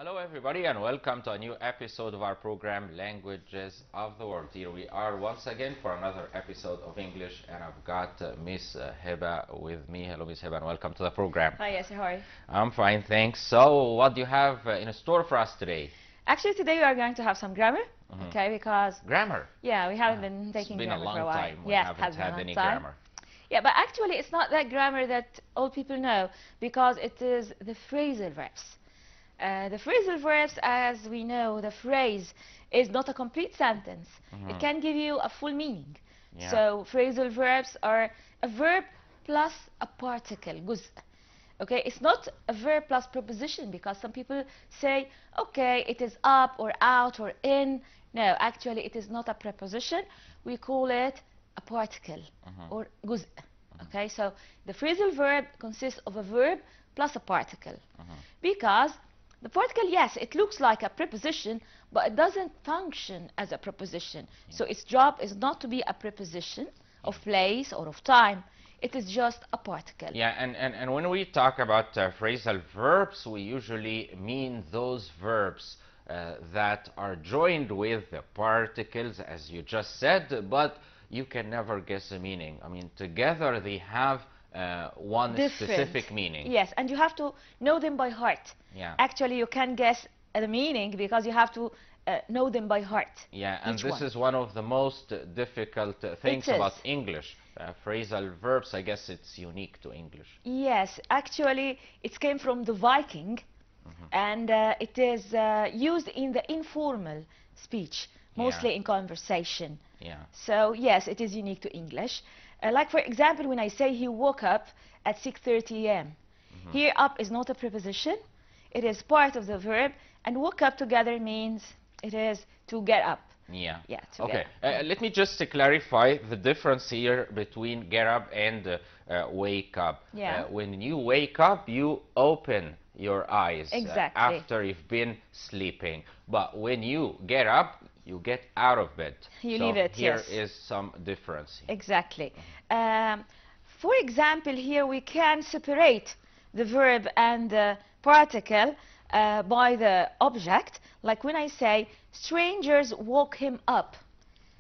Hello everybody and welcome to a new episode of our program Languages of the World. Here we are once again for another episode of English, and I've got Miss Heba with me. Hello Miss Heba and welcome to the program. Hi Yasser, how are you? I'm fine, thanks. So what do you have in store for us today? Actually today we are going to have some grammar, okay, because... Grammar? Yeah, we haven't been taking grammar for a while. It's been a long time we haven't had any grammar. Yeah, but actually it's not that grammar that all people know, because it is the phrasal verbs. The phrasal verbs, as we know, the phrase is not a complete sentence. It can give you a full meaning. Yeah. So phrasal verbs are a verb plus a particle, جزء. Okay, it's not a verb plus preposition, because some people say, okay, it is up or out or in. No, actually it is not a preposition. We call it a particle or جزء. Okay, so the phrasal verb consists of a verb plus a particle. Because the particle, yes, it looks like a preposition, but it doesn't function as a preposition. So its job is not to be a preposition of place or of time. It is just a particle. Yeah, and when we talk about phrasal verbs, we usually mean those verbs that are joined with the particles, as you just said, but you can never guess the meaning. I mean, together they have one specific meaning. Yes, and you have to know them by heart. Yeah. Actually, you can guess the meaning because you have to know them by heart. Yeah, and this is one of the most difficult things about English. Phrasal verbs, I guess it's unique to English. Yes, actually, it came from the Viking, and it is used in the informal speech, mostly in conversation. Yeah. So, yes, it is unique to English. Like, for example, when I say he woke up at 6:30 a.m. Here, up is not a preposition. It is part of the verb, and woke up together means it is to get up. Yeah. Yeah. Okay. Let me just clarify the difference here between get up and wake up. Yeah. When you wake up, you open your eyes after you've been sleeping. But when you get up, you get out of bed. You leave it, here is some difference. Exactly. For example, here we can separate the verb and the particle by the object. Like when I say, strangers woke him up.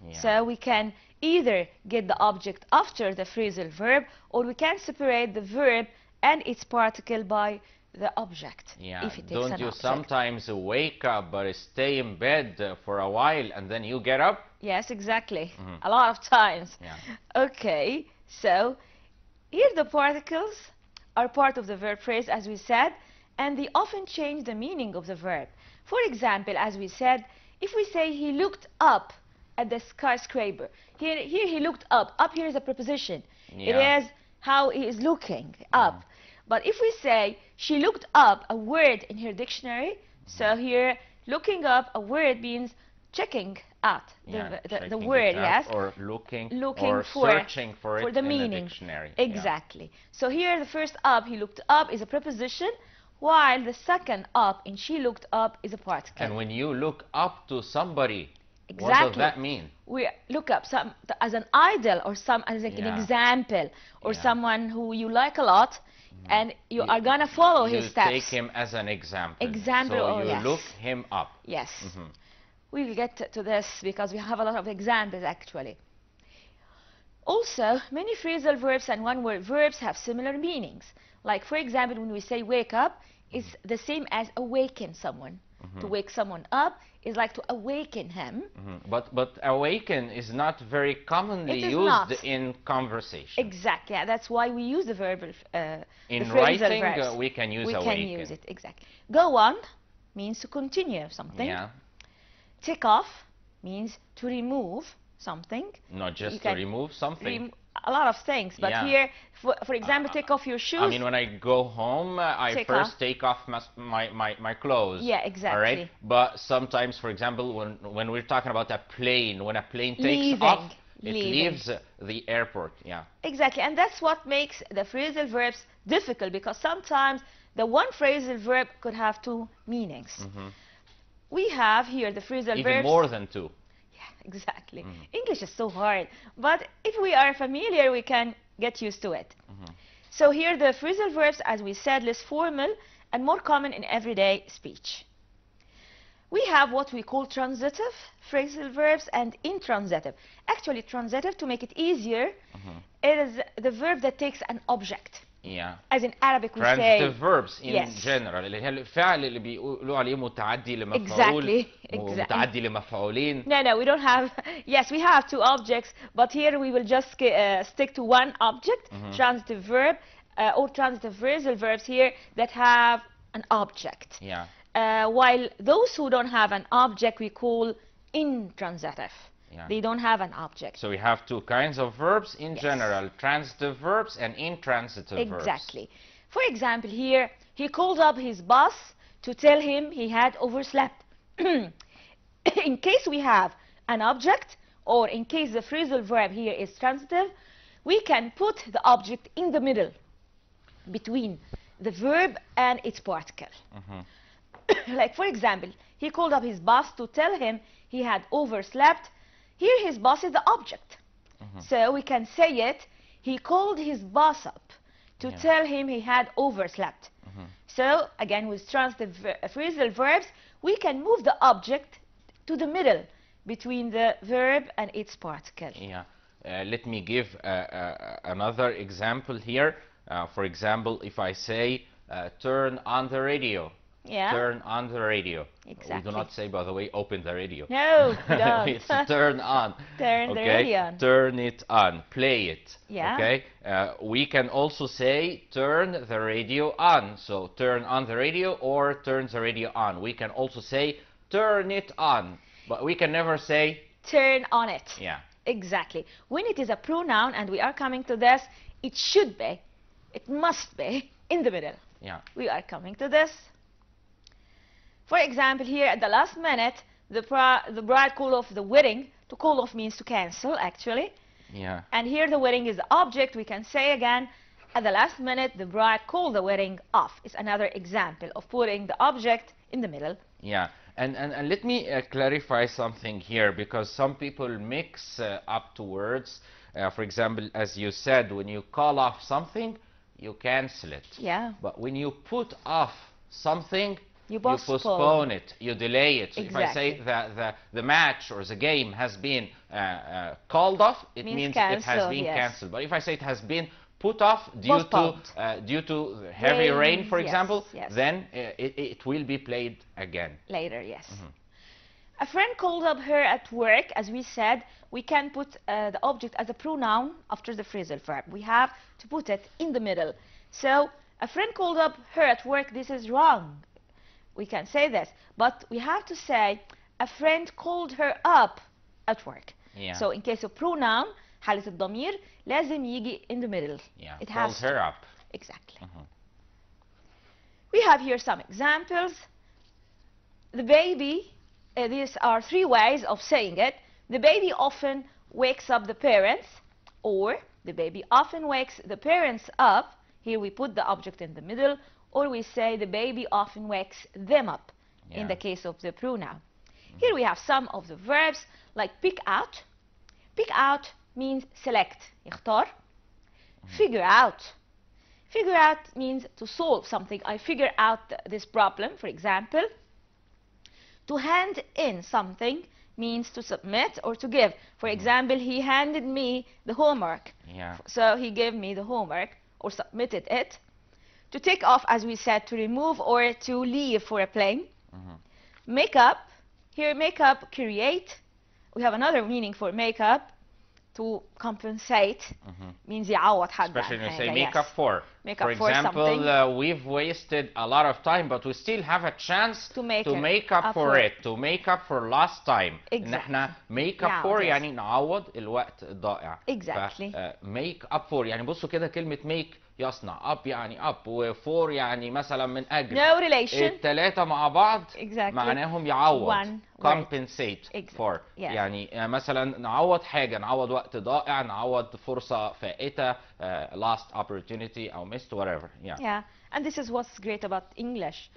Yeah. So we can either get the object after the phrasal verb, or we can separate the verb and its particle by the object. Yeah. If it takes Don't an you object. sometimes wake up but stay in bed for a while and then you get up? Yes, exactly. A lot of times. Yeah. Okay, so here the particles are part of the verb phrase, as we said, and they often change the meaning of the verb. For example, as we said, if we say he looked up at the skyscraper, here he looked up. Up here is a preposition. Yeah. It is how he is looking up. But if we say she looked up a word in her dictionary, so here looking up a word means checking out the word, yes, or looking or searching for it the in meaning. the dictionary. Exactly. Yeah. So here the first up, he looked up, is a preposition, while the second up in she looked up is a particle. And when you look up to somebody, exactly, what does that mean? We look up some as an idol, or some as like an example, or someone who you like a lot, and you are gonna follow his steps. You take him as an example. So you look him up. Yes. We'll get to this because we have a lot of examples actually. Also, many phrasal verbs and one-word verbs have similar meanings. Like, for example, when we say wake up, it's the same as awaken someone. To wake someone up is like to awaken him. But awaken is not very commonly used in conversation. Exactly. Yeah, that's why we use the verb. In the writing, verbs. we can use awaken. We can use it, exactly. Go on means to continue something. Yeah. Take off means to remove something. Not just to remove something. A lot of things, but here, for example, take off your shoes. I mean, when I go home, I first take off my clothes. Yeah, exactly. All right? But sometimes, for example, when we're talking about a plane, when a plane takes off, it leaves the airport. Yeah. Exactly, and that's what makes the phrasal verbs difficult, because sometimes the one phrasal verb could have two meanings. We have here the phrasal verbs. Even more than two. Exactly. English is so hard, but if we are familiar, we can get used to it. So here the phrasal verbs, as we said, less formal and more common in everyday speech. We have what we call transitive phrasal verbs and intransitive. Actually, transitive, to make it easier, it is the verb that takes an object. Yeah. As in Arabic we say. Transitive verbs in Yes. general اللي هي الفعل اللي بيقولوا عليه متعدي لمفعول. Exactly. متعدي لمفعولين. No, we don't have. Yes, we have two objects, but here we will just stick to one object, transitive verb, or transitive phrasal verbs here that have an object. Yeah. While those who don't have an object we call intransitive. Yeah. They don't have an object. So we have two kinds of verbs in Yes. general, transitive verbs and intransitive verbs. Exactly. For example, here, he called up his boss to tell him he had overslept. In case we have an object, or in case the phrasal verb here is transitive, we can put the object in the middle between the verb and its particle. Like, for example, he called up his boss to tell him he had overslept. Here his boss is the object. So we can say it, he called his boss up to tell him he had overslept. So again, with transitive phrasal verbs, we can move the object to the middle between the verb and its particle. Yeah. Let me give another example here. For example, if I say turn on the radio. Yeah. Turn on the radio. Exactly. We do not say, by the way, open the radio. No, we don't. It's turn on. Turn the radio on. Turn it on. Play it. Yeah. Okay. We can also say turn the radio on. So turn on the radio or turn the radio on. We can also say turn it on, but we can never say turn on it. Yeah. Exactly. When it is a pronoun, and we are coming to this, it should be, it must be in the middle. Yeah. We are coming to this. For example, here at the last minute, the bride called off the wedding. To call off means to cancel, actually. Yeah. And here the wedding is the object. We can say again, at the last minute, the bride called the wedding off. It's another example of putting the object in the middle. Yeah. And let me clarify something here, because some people mix up two words. For example, as you said, when you call off something, you cancel it. Yeah. But when you put off something, you postpone it, you delay it. So exactly. If I say the match or the game has been called off, it means it has been cancelled. But if I say it has been put off due to heavy rain, for example, then it will be played again. Later, yes. A friend called up her at work. As we said, we can put the object as a pronoun after the phrasal verb. We have to put it in the middle. So, a friend called up her at work. This is wrong. We can say this, but we have to say a friend called her up at work. Yeah. So in case of pronoun, حالة الضمير لازم يجي in the middle. Yeah. It called has her to. up. Exactly. We have here some examples. The baby, these are three ways of saying it. The baby often wakes up the parents, or the baby often wakes the parents up. Here we put the object in the middle, or we say the baby often wakes them up in the case of the pronoun. Here we have some of the verbs like pick out. Pick out means select, يختار. Figure out. Figure out means to solve something. I figure out this problem, for example. To hand in something means to submit or to give. For example, he handed me the homework. Yeah. So he gave me the homework or submitted it. To take off, as we said, to remove or to leave for a plane. Make up. Here, make up, create. We have another meaning for make up. To compensate means يعوض حد. Especially when you say make up for. Make for up for example, we've wasted a lot of time, but we still have a chance to make up for it. To make up for lost time. Exactly. إن احنا make up for يعني نعوض الوقت الضائع. Exactly. make up for يعني بصوا كده كلمة make يصنع up يعني up و for يعني مثلا من أجل. No relation. الثلاثة مع بعض معناهم يعوض. compensate for. يعني مثلا نعوض حاجة، نعوض وقت ضائع، نعوض فرصة فائتة، lost opportunity أو missed whatever. Yeah, and this is what's great about English.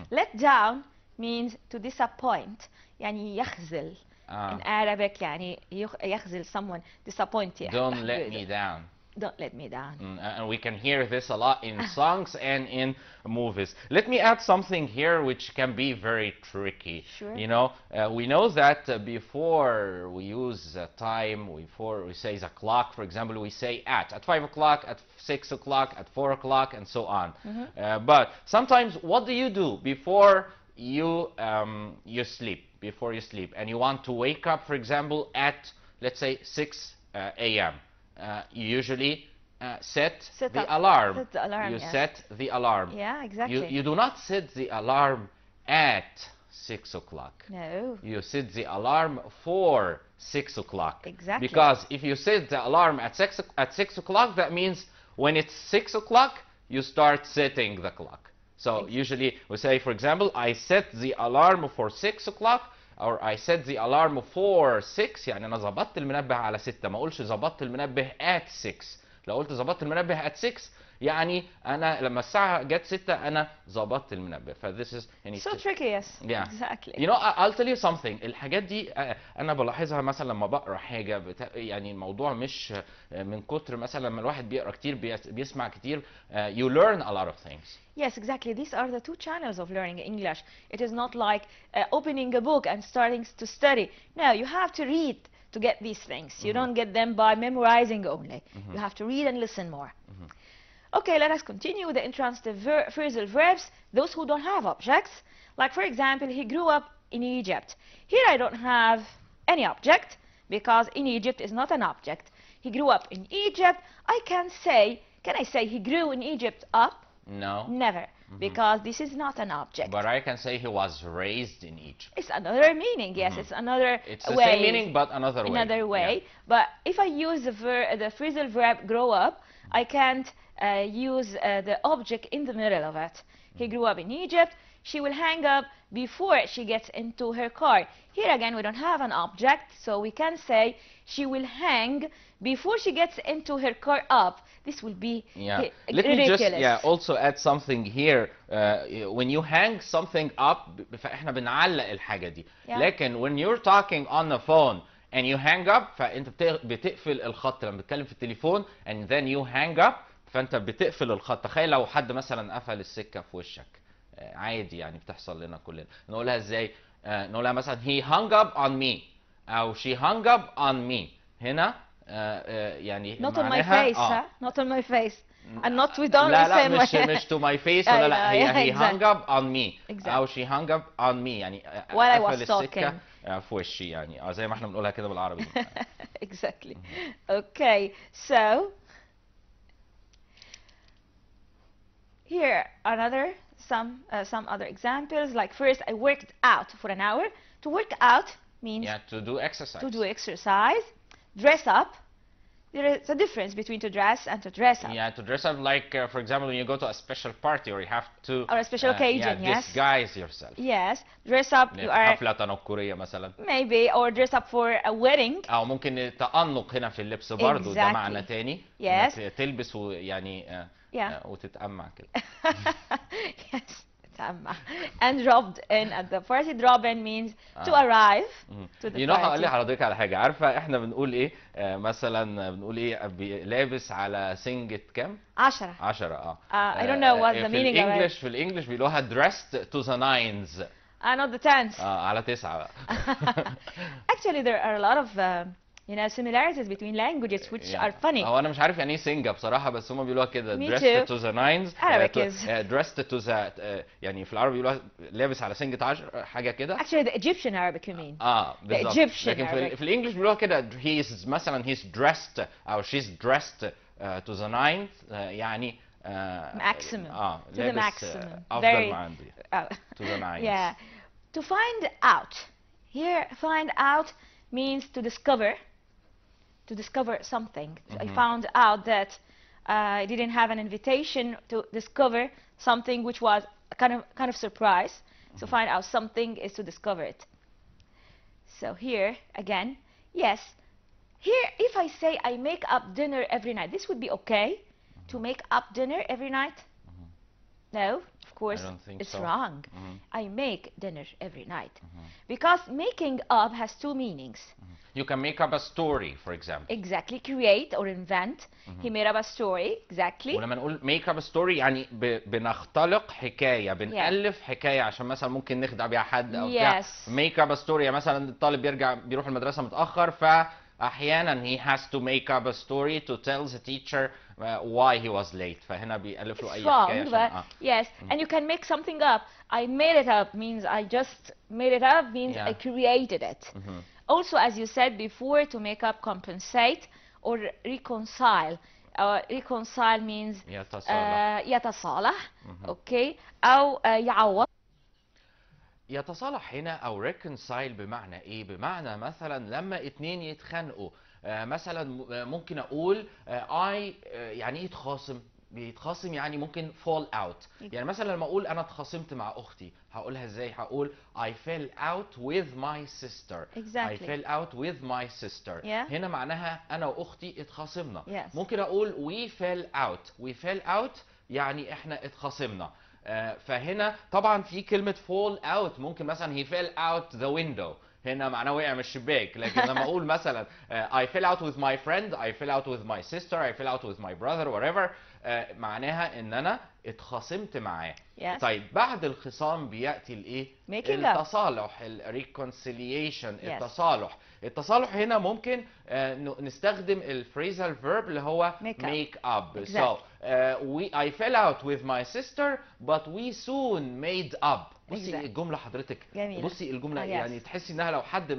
Let down means to disappoint. يعني يخذل. In Arabic يعني يخذل someone, disappoint. Don't let me down. Don't let me down. And we can hear this a lot in songs and in movies. Let me add something here which can be very tricky. Sure. You know, we know that before we use time, before we say the clock, for example, we say at 5 o'clock, at 6 o'clock, at 4 o'clock, and so on. But sometimes, what do you do before you sleep? Before you sleep, and you want to wake up, for example, at, let's say, 6 a.m. You usually set the alarm. Set the alarm, you yes. set the alarm. Yeah, exactly. You do not set the alarm at 6 o'clock. No. You set the alarm for 6 o'clock. Exactly. Because if you set the alarm at 6 o'clock, that means when it's 6 o'clock, you start setting the clock. So usually we say, for example, I set the alarm for 6 o'clock, or I set the alarm for 6. يعني أنا ظبطت المنبه على 6. ما أقولش ظبطت المنبه at 6. لو قلت ظبطت المنبه at 6 يعني أنا لما الساعة جت 6 أنا ظبطت المنبه. this is يعني So tricky, yes. Yeah. Exactly. You know, I'll tell you something. الحاجات دي أنا بلاحظها مثلا لما بقرا حاجة يعني الموضوع مش من كتر مثلا لما الواحد بيقرا كتير بيسمع كتير. You learn a lot of things. Yes, exactly. These are the two channels of learning English. It is not like opening a book and starting to study. No, you have to read to get these things. You don't get them by memorizing only. You have to read and listen more. Okay, let us continue with the intransitive phrasal verbs, those who don't have objects. Like, for example, he grew up in Egypt. Here I don't have any object because in Egypt is not an object. He grew up in Egypt. Can I say he grew in Egypt up? No. Never, because this is not an object. But I can say he was raised in Egypt. It's another meaning, yes, it's another It's the way. same meaning, but another way. Another way. Yeah. But if I use the phrasal verb grow up, I can't use the object in the middle of it. He grew up in Egypt. She will hang up before she gets into her car. Here again, we don't have an object, so we can say she will hang before she gets into her car up. This will be Let me ridiculous. just also add something here. When you hang something up, فإحنا بنعلق الحاجة دي. لكن when you're talking on the phone and you hang up, فأنت بتقفل الخط لما بتتكلم في التليفون and then you hang up, فأنت بتقفل الخط. تخيل لو حد مثلا قفل السكة في وشك. عادي يعني بتحصل لنا كلنا. نقولها ازاي؟ نقولها مثلا he hung up on me أو she hung up on me. هنا يعني not on my face, not on my face. And not with only لا مش to my face ولا لا هي he hung up on me أو she hung up on me يعني قفل السكة في وشي يعني زي ما احنا بنقولها كده بالعربي. Exactly. Okay, so here some other examples. Like, first I worked out for an hour. To work out means to do exercise. To do exercise. Dress up. There is a difference between to dress and to dress up. Yeah, to dress up, like for example, when you go to a special party or you have to or a special occasion, yes. disguise yourself. Yes, dress up. You are حفلة تنكرية مثلا. Maybe, or dress up for a wedding. أو ممكن تأنق هنا في اللبس برضو. ده معنى تاني. Yes. تلبس ويعني وتتأمع كده. Yes. And dropped in at the party. Drop in means to arrive to the party. هقول لي حضرتك على حاجة. عارفة احنا بنقول ايه؟ مثلا بنقول ايه؟ لابس على سنجة كام؟ 10. 10 I don't know what the meaning of it. في الإنجليش بيقولوها dressed to the nines. Not the 10s. على 9 بقى. Actually, there are a lot of similarities between languages which are funny. هو انا مش عارف يعني ايه سنجة بصراحة بس هم بيقولوها كده dressed to the nines. Arabic is dressed to the يعني في العربي بيقولوها لابس على سنجة 10 حاجة كده. Actually, the Egyptian Arabic you mean. بالظبط. The Egyptian لكن Arabic. في الانجليش بيقولوها كده he's مثلا he's dressed أو she's dressed to the nines يعني maximum. To the maximum. أفضل ما عندي. To the nines. Yeah. To find out. Here, find out means to discover. To discover something. I found out that I didn't have an invitation to discover something which was a kind of surprise. So find out something is to discover it. So here again, yes. Here, if I say I make up dinner every night, this would be okay. To make up dinner every night? No, of course, I don't think it's so. wrong. I make dinner every night. Because making up has two meanings. You can make up a story, for example. Exactly, create or invent. He made up a story. Exactly. ولما نقول make up a story يعني بنختلق حكاية، بنألف حكاية عشان مثلا ممكن نخدع بيها حد أو بتاع. make up a story يعني مثلا الطالب بيروح المدرسة متأخر، فأحيانا he has to make up a story to tell the teacher why he was late. فهنا بيألف له أي حكاية عشان yes, and you can make something up. I made it up means I just made it up means I created it. Also, as you said before, to make up, compensate or reconcile. Reconcile means يتصالح. Okay. أو يعوض. يتصالح هنا أو reconcile بمعنى إيه؟ بمعنى مثلا لما اتنين يتخانقوا، مثلا ممكن أقول يعني إيه يتخاصم؟ بيتخاصم يعني ممكن fall out. يعني مثلا لما اقول انا اتخاصمت مع اختي هقولها ازاي؟ هقول I fell out with my sister. Exactly. I fell out with my sister. هنا معناها انا واختي اتخاصمنا. ممكن اقول we fell out. We fell out يعني احنا اتخاصمنا. فهنا طبعا في كلمة fall out ممكن مثلا he fell out the window، هنا معناه وقع من الشباك. لكن لما اقول مثلا I fell out with my friend, I fell out with my sister, I fell out with my brother, whatever، معناها ان انا اتخاصمت معاه. طيب بعد الخصام بياتي الايه؟ التصالح، الريكونسيليشن، التصالح. التصالح هنا ممكن نستخدم الفريزال فيرب اللي هو make up. So I fell out with my sister but we soon made up. بصي الجمله حضرتك جميلة. بصي الجمله يعني تحسي انها لو حد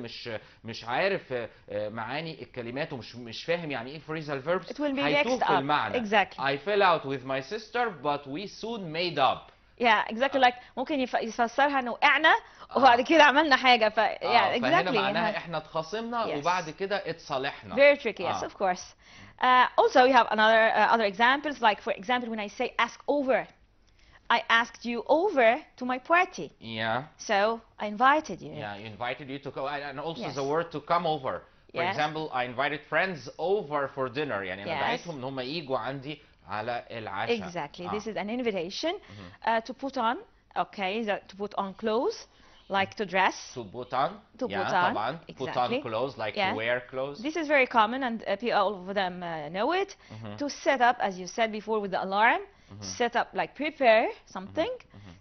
مش عارف معاني الكلمات ومش فاهم يعني ايه phrasal verbs هيتوه في المعنى. Exactly. I fell out with my sister but we soon made up. exactly. like ممكن يفسرها انه وقعنا وبعد كده عملنا حاجه exactly. فهنا معناها احنا اتخاصمنا وبعد كده اتصالحنا. Very tricky. Yes, of course. Also we have other examples, like for example when I say ask over. I asked you over to my party. So I invited you. You invited you to go, and also the word to come over. For example, I invited friends over for dinner. يعني أنا دعيتهم إن هم ييجوا عندي على العشاء. Exactly. This is an invitation to put on. Okay, to put on clothes, like to dress. To put on. To put on. طبعا. Exactly. Put on clothes, like to wear clothes. This is very common, and all of them know it. To set up, as you said before, with the alarm. Set up, like prepare something.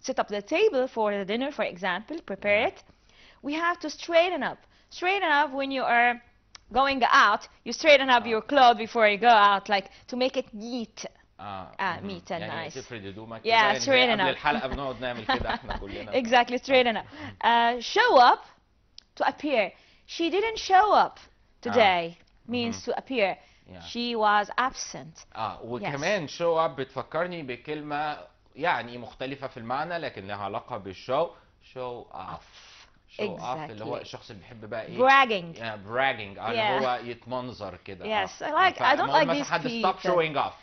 Set up the table for the dinner, for example. Prepare it. We have to straighten up. Straighten up when you are going out. You straighten up your clothes before you go out, like to make it neat. Neat and يعني nice. تفرد هدومك straighten up. قبل الحلقة بنقعد نعمل كده احنا كلنا. Exactly, straighten up. Show up, to appear. She didn't show up today. Means to appear. She was absent. وكمان show up بتفكرني بكلمة يعني مختلفة في المعنى لكن لها علاقة بالشو. show off. show off اللي هو الشخص اللي بيحب بقى ايه؟ bragging. bragging. اللي هو يتمنظر كده. Yes, I don't like these people. Stop showing off.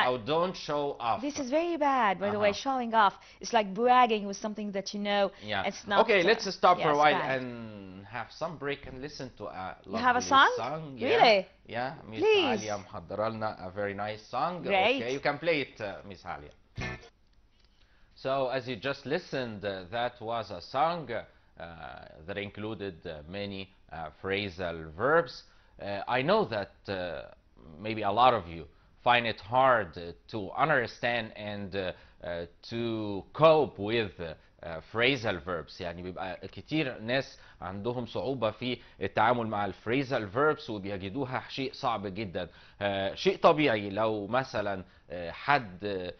Or don't show off. This is very bad, by the way. Showing off. It's like bragging with something that you know. It's not. Okay, let's stop for a while and have some break and listen to a lovely You have a song? Really? Yeah. Miss Please. Alia محضرة لنا a very nice song. Great. Okay, you can play it, Miss Alia. So as you just listened, that was a song that included many phrasal verbs. I know that maybe a lot of you find it hard to understand and to cope with phrasal verbs. يعني بيبقى كتير ناس عندهم صعوبة في التعامل مع الفريزال verbs وبيجدوها شيء صعب جدا. شيء طبيعي لو مثلا حد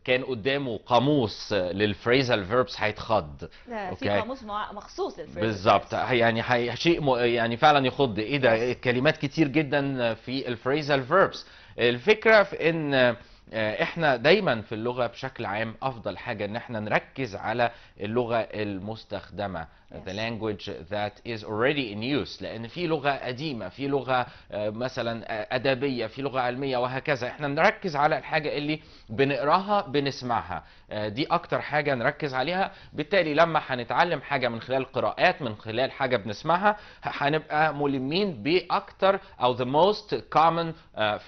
كان قدامه قاموس للفريزال verbs هيتخض. في قاموس مخصوص للفريزال بالظبط. يعني شيء يعني فعلا يخض. ايه ده؟ كلمات كتير جدا في الفريزال verbs. الفكرة في ان احنا دايما في اللغة بشكل عام افضل حاجة ان احنا نركز على اللغة المستخدمة. The language that is already in use. لان في لغة قديمة، في لغة مثلا ادبية، في لغة علمية وهكذا. احنا نركز على الحاجة اللي بنقراها بنسمعها. دي اكتر حاجة نركز عليها. بالتالي لما هنتعلم حاجة من خلال قراءات، من خلال حاجة بنسمعها، هنبقى ملمين باكتر او the most common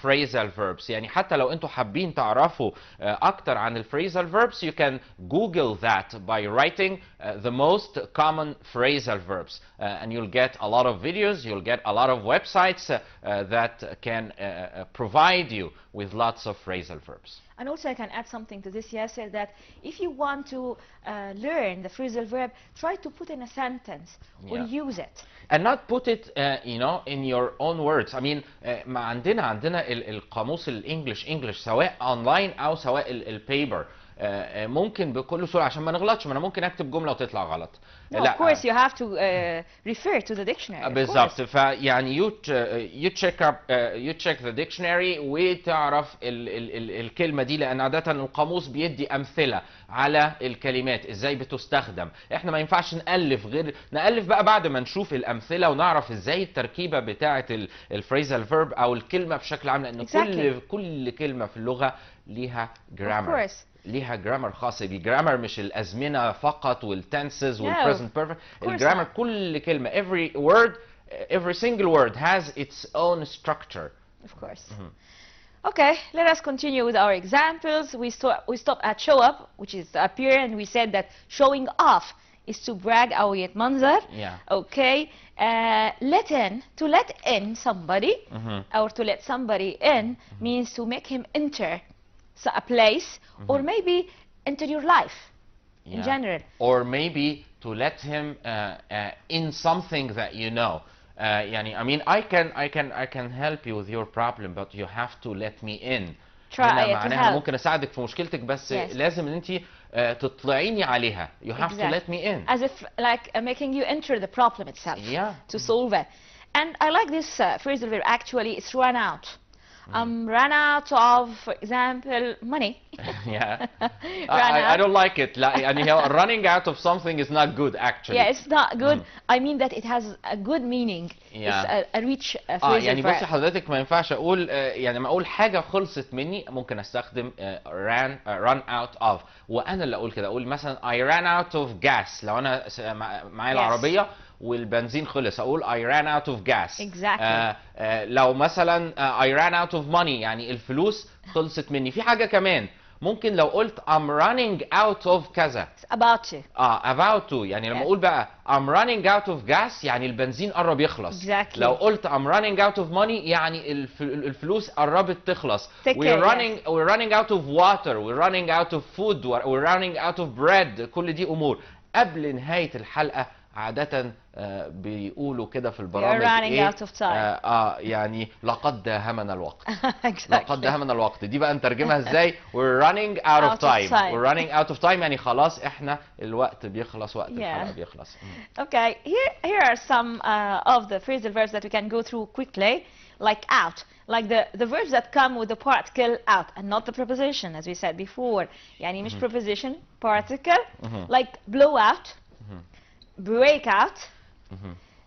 phrasal verbs. يعني حتى لو انتوا حابين حابين تعرفوا أكتر عن الphrasal verbs, you can Google that by writing the most common phrasal verbs. And you'll get a lot of videos, you'll get a lot of websites that can provide you with lots of phrasal verbs. And also I can add something to this, Yasser, that if you want to learn the phrasal verb, try to put in a sentence or use it. And not put it, you know, in your own words. I mean, ما عندنا القاموس الانجليش سواء اونلاين او سواء البيبر ممكن بكل سهوله عشان ما نغلطش. ما انا ممكن اكتب جمله وتطلع غلط. No, of course you have to refer to the dictionary. بالظبط. فيعني you check the dictionary وتعرف الكلمه دي، لان عاده القاموس بيدي امثله على الكلمات ازاي بتستخدم. احنا ما ينفعش نالف بقى بعد ما نشوف الامثله ونعرف ازاي التركيبه بتاعه الفريزال فيرب او الكلمه بشكل عام، لان كل كلمه في اللغه ليها جرامر. ليها جرامر خاص. الجرامر مش الازمنه فقط والتنسز والبريزنت بيرفكت. الجرامر كل كلمه every single word has its own structure. Of course. Okay, let us continue with our examples. We stop at show up, which is to appear, and we said that showing off is to brag أو يتمنظر. Okay. To let in somebody or to let somebody in means to make him enter a place or maybe enter your life in general. Or maybe to let him in something that you know. يعني I mean I can help you with your problem, but you have to let me in. معناها ممكن اساعدك في مشكلتك بس لازم ان انت تطلعيني عليها. You have to let me in. As if like making you enter the problem itself to solve it. And I like this phrasal verb actually. It's run out. Run out of, for example, money. I don't like it. يعني running out of something is not good actually. Yeah, it's not good. I mean that it has a good meaning. It's a rich phrasal يعني verb. بصي حضرتك ما ينفعش اقول يعني ما اقول حاجه خلصت مني ممكن استخدم run out of. وانا اللي اقول كده اقول مثلا I ran out of gas. لو انا معايا العربيه والبنزين خلص اقول I ran out of gas. Exactly. لو مثلا I ran out of money يعني الفلوس خلصت مني. في حاجة كمان ممكن لو قلت I'm running out of كذا. About to. About to يعني لما اقول بقى I'm running out of gas يعني البنزين قرب يخلص. Exactly. لو قلت I'm running out of money يعني الفلوس قربت تخلص. We're running out of water, we're running out of food, we're running out of bread. كل دي امور قبل نهاية الحلقة عادة بيقولوا كده في البرامج running out of time. يعني لقد داهمنا الوقت. لقد داهمنا الوقت دي بقى نترجمها ازاي؟ We're running out of time. We're running out of time يعني خلاص احنا الوقت بيخلص، وقت الحلقة بيخلص. Okay, here are some of the phrasal verbs that we can go through quickly, like out. Like the verbs that come with the particle out and not the preposition, as we said before. يعني مش preposition, particle. Like blow out, break out.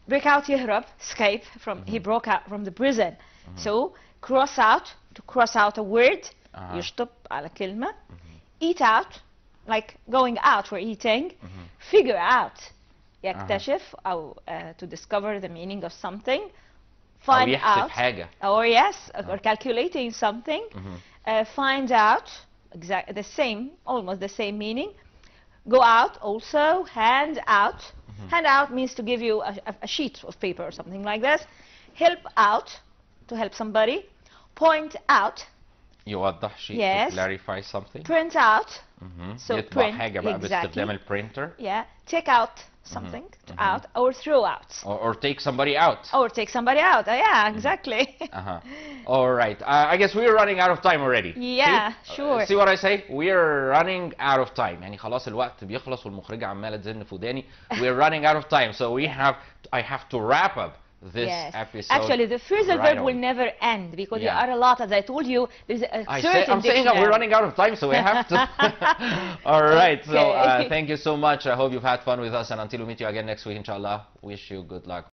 Break out يهرب, escape from, he broke out from the prison. So cross out, to cross out a word, يشطب على كلمة. Eat out, like going out for eating. Figure out, يكتشف أو to discover the meaning of something. Find out, حاجة. or yes, or calculating something. Find out, the same, almost the same meaning. Go out also, hand out. Hand out means to give you a sheet of paper or something like this. Help out, to help somebody. Point out. يوضح شيء. To clarify something. Print out. So يطبع print. حاجة بقى باستخدام البرينتر. Take out something, out, or throw out. Or take somebody out. Or take somebody out. Yeah, exactly. All right. I guess we're running out of time already. Yeah, sure. See what I say? We're running out of time. يعني خلاص الوقت بيخلص والمخرجة عمالة تزن في وداني. We're running out of time. So I have to wrap up this episode. Actually, the phrasal verb will never end because there are a lot. As I told you, there's a I'm saying that we're running out of time, so we have to. All right. So thank you so much. I hope you've had fun with us, and until we meet you again next week, inshallah, wish you good luck.